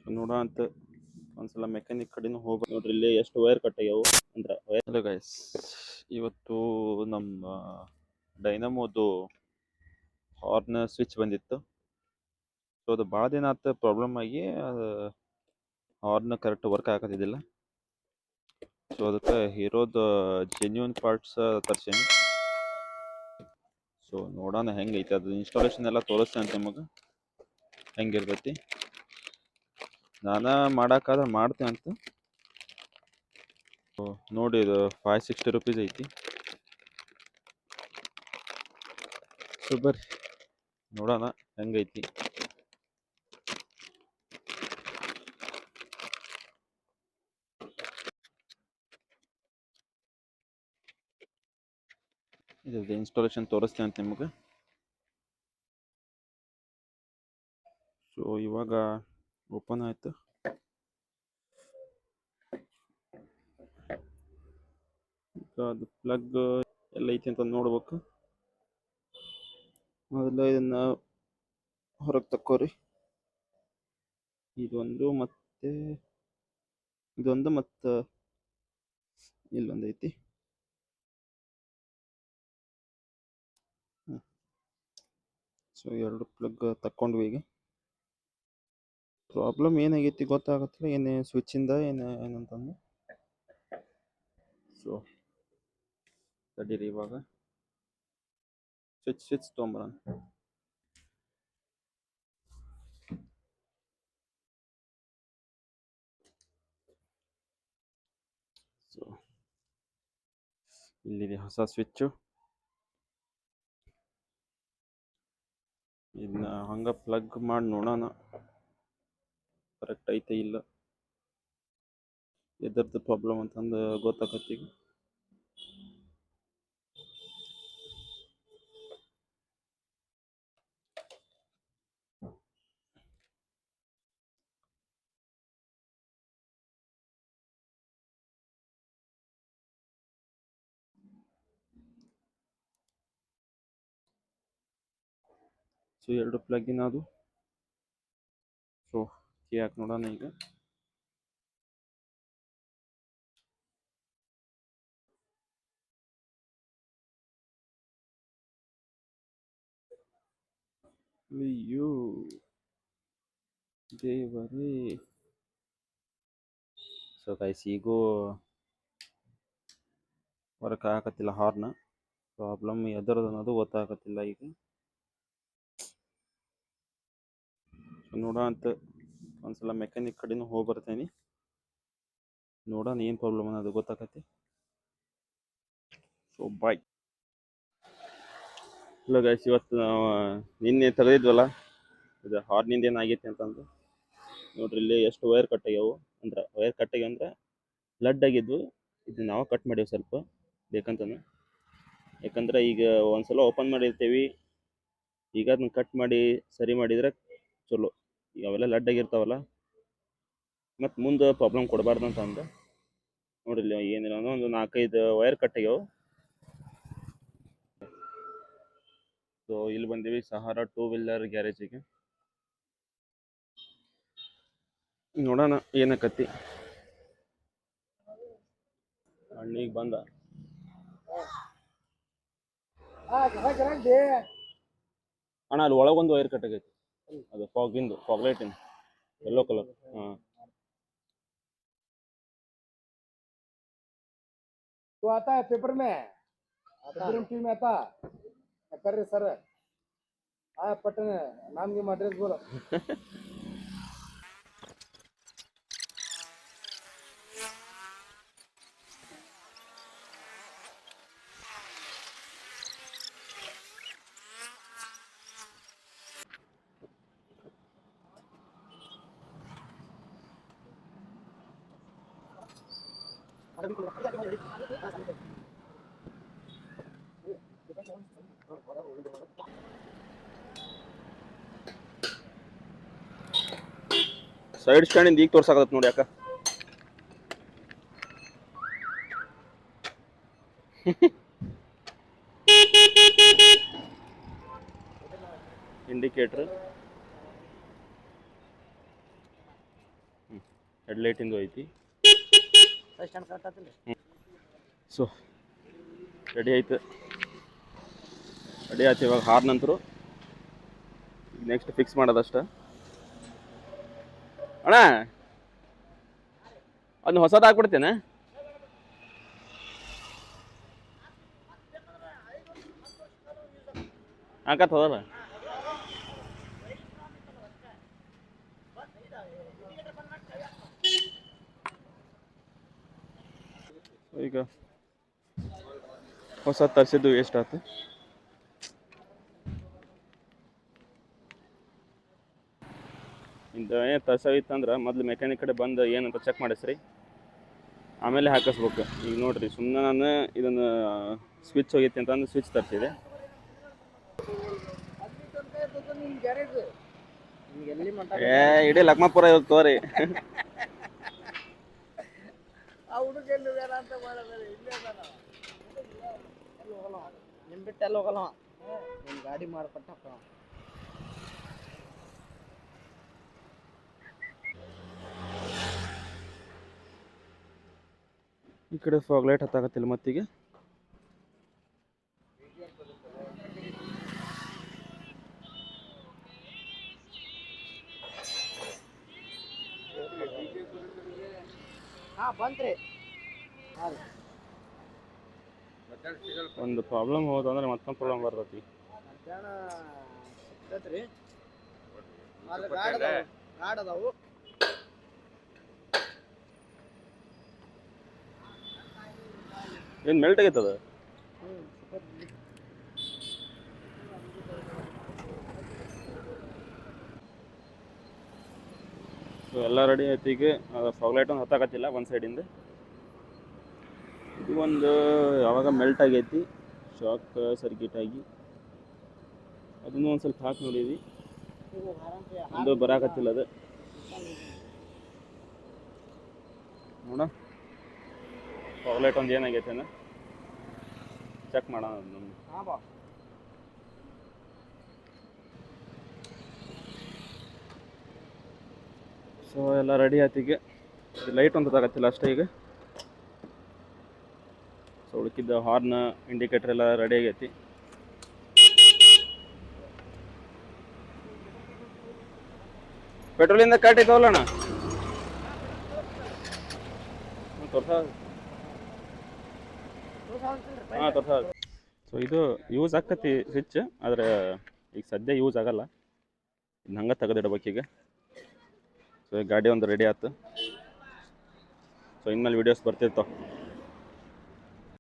ನೋಡೋ ಅಂತ ಒಂದ್ಸಲ ಮೆಕ್ಯಾನಿಕ್ ಕಡೆನೂ ಹೋಗಿ ನೋಡ್ರಿ ಇಲ್ಲಿ ಎಷ್ಟು ವೈರ್ ಕಟ್ ಆಗ್ಯಾವು ಅಂದ್ರೆ ಹಲೋ ಗೈಸ್, ಇವತ್ತು ನಮ್ಮ ಡೈನಮೋದು ಹಾರ್ನ್ ಸ್ವಿಚ್ ಬಂದಿತ್ತು. ಸೊ ಅದು ಭಾಳ ದಿನ ಆತ ಪ್ರಾಬ್ಲಮ್ ಆಗಿ ಅದು ಹಾರ್ನ್ ಕರೆಕ್ಟ್ ವರ್ಕ್ ಆಗತ್ತಿದ್ದಿಲ್ಲ. ಸೊ ಅದಕ್ಕೆ ಹೀರೋದು ಜೆನ್ಯೂನ್ ಪಾರ್ಟ್ಸ್ ತರ್ಸೀನಿ. ಸೊ ನೋಡೋಣ ಹೆಂಗೈತೆ ಅದು ಇನ್ಸ್ಟಾಲೇಷನ್ ಎಲ್ಲ ತೋರಿಸ್ತೇನೆ ಅಂತ ನಿಮಗೆ ಹೆಂಗಿರ್ತೈತಿ. ನಾನು ಮಾಡೋಕ್ಕಾದ್ರೆ ಮಾಡ್ತೇನೆ ಅಂತ. ನೋಡಿ ಇದು 560 ರೂಪೀಸ್ ಐತಿ. ಸೊ ಬರ್ರಿ ನೋಡೋಣ ಹೆಂಗೈತಿ. ಇದು ಇನ್ಸ್ಟಾಲೇಷನ್ ತೋರಿಸ್ತೇನೆ ಅಂತ ನಿಮಗೆ. ಸೊ ಇವಾಗ ಓಪನ್ ಆಯಿತು. ಈಗ ಅದು ಪ್ಲಗ್ ಎಲ್ಲ ಐತಿ ಅಂತ ನೋಡ್ಬೇಕು. ಮೊದಲು ಇದನ್ನ ಹೊರಗೆ ತಕ್ಕೋರಿ. ಇದೊಂದು ಮತ್ತೆ ಇದೊಂದು ಮತ್ತು ಇಲ್ಲೊಂದು ಐತಿ. ಸೊ ಎರಡು ಪ್ಲಗ್ ತಕ್ಕೊಂಡ್ವಿ. ಈಗ ಪ್ರಾಬ್ಲಮ್ ಏನಾಗೈತಿ ಗೊತ್ತಾಗತ್ತಿಲ್ಲ, ಏನೇ ಸ್ವಿಚ್ಚಿಂದ ಏನಂತಂದು. ಸೊ ತಡೀರಿ, ಇವಾಗ ಸ್ವಿಚ್ ತೊಗೊಂಬರೋಣ. ಸೊ ಇಲ್ಲಿದೆ ಹೊಸ ಸ್ವಿಚ್ಚು. ಇದನ್ನ ಹಂಗೆ ಪ್ಲಗ್ ಮಾಡಿ ನೋಡೋಣ ಕರೆಕ್ಟ್ ಐತೆ ಇಲ್ಲ, ಎದರದ್ದು ಪ್ರಾಬ್ಲಮ್ ಅಂತಂದು ಗೊತ್ತಾಗತ್ತೆ ಈಗ. ಸೊ ಎರಡು ಪ್ಲಗ್ಗಿನ ಅದು. ಸೊ ಕೀ ಹಾಕಿ ನೋಡೋಣ ಈಗ. ಅಯ್ಯೋ ದೇವರೇ. ಸೊ ಗೈಸ್, ಈಗೂ ವರ್ಕ್ ಆಗತ್ತಿಲ್ಲ ಹಾರ್ನ್. ಪ್ರಾಬ್ಲಮ್ ಎದರದು ಅನ್ನೋದು ಗೊತ್ತಾಗತ್ತಿಲ್ಲ ಈಗ. ಸೊ ನೋಡೋ ಅಂತ ಒಂದ್ಸಲ ಮೆಕ್ಯಾನಿಕ್ ಕಡೆನೂ ಹೋಗಿ ಬರ್ತೇನೆ. ನೋಡೋಣ ಏನು ಪ್ರಾಬ್ಲಮ್ ಅನ್ನೋದು ಗೊತ್ತಾಗತ್ತೆ. So bye. ಇಲ್ಲ ಗೈಸ್, ಇವತ್ತು ನಾವು ನಿನ್ನೆ ತೆಗೆದಿದ್ವಲ್ಲ ಇದು ಹಾರ್ನಿಂದ ಏನಾಗೈತಿ ಅಂತಂದು ನೋಡ್ರಿ. ಇಲ್ಲಿ ಎಷ್ಟು ವೈರ್ ಕಟ್ ಆಗ್ಯಾವು ಅಂದ್ರೆ ಲಡ್ ಆಗಿದ್ವು. ಇದು ನಾವು ಕಟ್ ಮಾಡೀವಿ ಸ್ವಲ್ಪ ಬೇಕಂತಾನೆ. ಯಾಕಂದ್ರೆ ಈಗ ಒಂದ್ಸಲ ಓಪನ್ ಮಾಡಿರ್ತೀವಿ, ಈಗ ಅದನ್ನ ಕಟ್ ಮಾಡಿ ಸರಿ ಮಾಡಿದ್ರೆ ಚಲೋ. ಈಗ ಅವೆಲ್ಲ ಲಡ್ ಆಗಿರ್ತಾವಲ್ಲ, ಮತ್ತು ಮುಂದೆ ಪ್ರಾಬ್ಲಮ್ ಕೊಡಬಾರ್ದು ಅಂತ ಅಂದ. ನೋಡ್ರಿ ಇಲ್ಲಿ ಏನಿಲ್ಲ ಅಂದ್ರೆ ಒಂದು 4-5 ವೈರ್ ಕಟ್ ಆಗ್ಯಾವು. ಸೊ ಇಲ್ಲಿ ಬಂದೀವಿ ಸಹಾರಾ 2 ವೀಲರ್ ಗ್ಯಾರೇಜಿಗೆ. ನೋಡೋಣ ಏನಕ್ಕತ್ತಿ. ಅಣ್ಣೀಗ ಬಂದ. ಅಣ್ಣ ಅಲ್ಲಿ ಒಳಗೊಂದು ವೈರ್ ಕಟ್ ಆಗೈತಿ, ಅದು ಫಾಗ್ ಲೈಟಿಂದು ಯೆಲ್ಲೋ ಕಲರ್. ಹಾಂ, तो आता है पेपर में टीवी में आता कर रहे सर। हाँ पटन नाम की एड्रेस बोलो। ಸೈಡ್ ಸ್ಟ್ಯಾಂಡಿಂದ ಈಗ ತೋರ್ಸಾಕತ್ತ ನೋಡಿ. ಯಾಕ ಇಂಡಿಕೇಟರ್ ಹೆಡ್ಲೈಟಿಂದು ಐತಿ. ಕರೆಕ್ಟ್ ಸೊ ರೆಡಿ ಆಯ್ತು. ರೆಡಿ ಆಯ್ತು. ಇವಾಗ ಹಾರ್ನ್ ನಂತರ ನೆಕ್ಸ್ಟ್ ಫಿಕ್ಸ್ ಮಾಡೋದಷ್ಟ. ಅಣ್ಣ ಅದನ್ನ ಹೊಸದು ಹಾಕ್ಬಿಡ್ತೇನೆ. ಹಾಕತ್ ಹೋದಲ್ಲ ಈಗ ಹೊಸ ತರಿಸಿದ್ದು ಎಷ್ಟಾಯ್ತು. ಇಂಥ ಏನು ತರ್ಸೋಯಿತ್ತಂದ್ರೆ ಮೊದಲು ಮೆಕ್ಯಾನಿಕ್ ಕಡೆ ಬಂದು ಏನಂತ ಚೆಕ್ ಮಾಡಿಸ್ರಿ, ಆಮೇಲೆ ಹಾಕಿಸ್ಬೇಕು. ಈಗ ನೋಡಿರಿ, ಸುಮ್ಮನೆ ನಾನು ಇದನ್ನು ಸ್ವಿಚ್ ಹೋಗೈತಿ ಅಂತಂದು ಸ್ವಿಚ್ ತರಿಸಿದೆ. ಇಡೀ ಲಕ್ಮಾಪುರ ಇವಾಗ ತೋರಿ. ನಿಮ್ ಬಿಟ್ಟು ಎಲ್ಲ ಹೋಗಲ್ಲ, ನಿಮ್ ಗಾಡಿ ಮಾಡ್ಕೊಟ್ಟಪ್ಪ. ಈ ಕಡೆ ಫಾಗ್ ಲೈಟ್ ಹತ್ತಾಗತ್ತಿಲ್ಲ ಮತ್ತೀಗ. ಬಂದ್ರಿ ಒಂದು ಪ್ರಾಬ್ಲಮ್ ಹೋದಂದ್ರೆ ಮತ್ತೊಂದು ಪ್ರಾಬ್ಲಮ್ ಬರ್ತೈತಿ. ಸಿಗ್ತೈತ್ರಿ, ಗಾಡ್ ಅದಾವು. ಏನು ಮೆಲ್ಟ್ ಆಗೈತದ. ಸೊ ಎಲ್ಲ ರೆಡಿ ಆಯ್ತು. ಈಗ ಫಾಗ್ ಲೈಟ್ ಒಂದು ಹತ್ತಾಕತ್ತಿಲ್ಲ ಒಂದು ಸೈಡಿಂದ. ಇದು ಒಂದು ಯಾವಾಗ ಮೆಲ್ಟ್ ಆಗೈತಿ, ಶಾಕ್ ಸರ್ಕ್ಯೂಟ್ ಆಗಿ ಅದನ್ನು ಒಂದು ಸ್ವಲ್ಪ ಹಾಕಿ ನೋಡಿದ್ವಿ, ಒಂದು ಬರಾಕತ್ತಿಲ್ಲ ಅದು. ನೋಡ ಫಾಗ್ ಲೈಟ್ ಒಂದು ಏನಾಗೈತೆ ಅಂದ್ರೆ ಚೆಕ್ ಮಾಡೋಣ ನಮ್ಗೆ. ಸೊ ಎಲ್ಲ ರೆಡಿ ಆಯ್ತು. ಈಗ ಲೈಟ್ ಒಂದು ಹತ್ತಾಕತ್ತಿಲ್ಲ ಅಷ್ಟೇ. ಈಗ ಸೊ ಉಳ್ಕಿದ್ದ ಹಾರ್ನ್, ಇಂಡಿಕೇಟರ್ ಎಲ್ಲ ರೆಡಿ ಆಗೈತಿ. ಪೆಟ್ರೋಲಿಂದ ಕಟ್ ಐತವಲ್ಲಣ್ಣ, ತೋರ್ಸ. ಹಾಂ ತೋರ್ಸ. ಸೊ ಇದು ಯೂಸ್ ಆಕತಿ ಸ್ವಿಚ್, ಆದರೆ ಈಗ ಸದ್ಯ ಯೂಸ್ ಆಗಲ್ಲ. ಇನ್ನು ಹಂಗೆ ತೆಗೆದಿಡ್ಬೇಕೀಗ. ಸೊ ಗಾಡಿ ಒಂದು ರೆಡಿ ಆಯ್ತು. ಸೊ ಇನ್ಮೇಲೆ ವೀಡಿಯೋಸ್ ಬರ್ತಿರ್ತಾವೆ.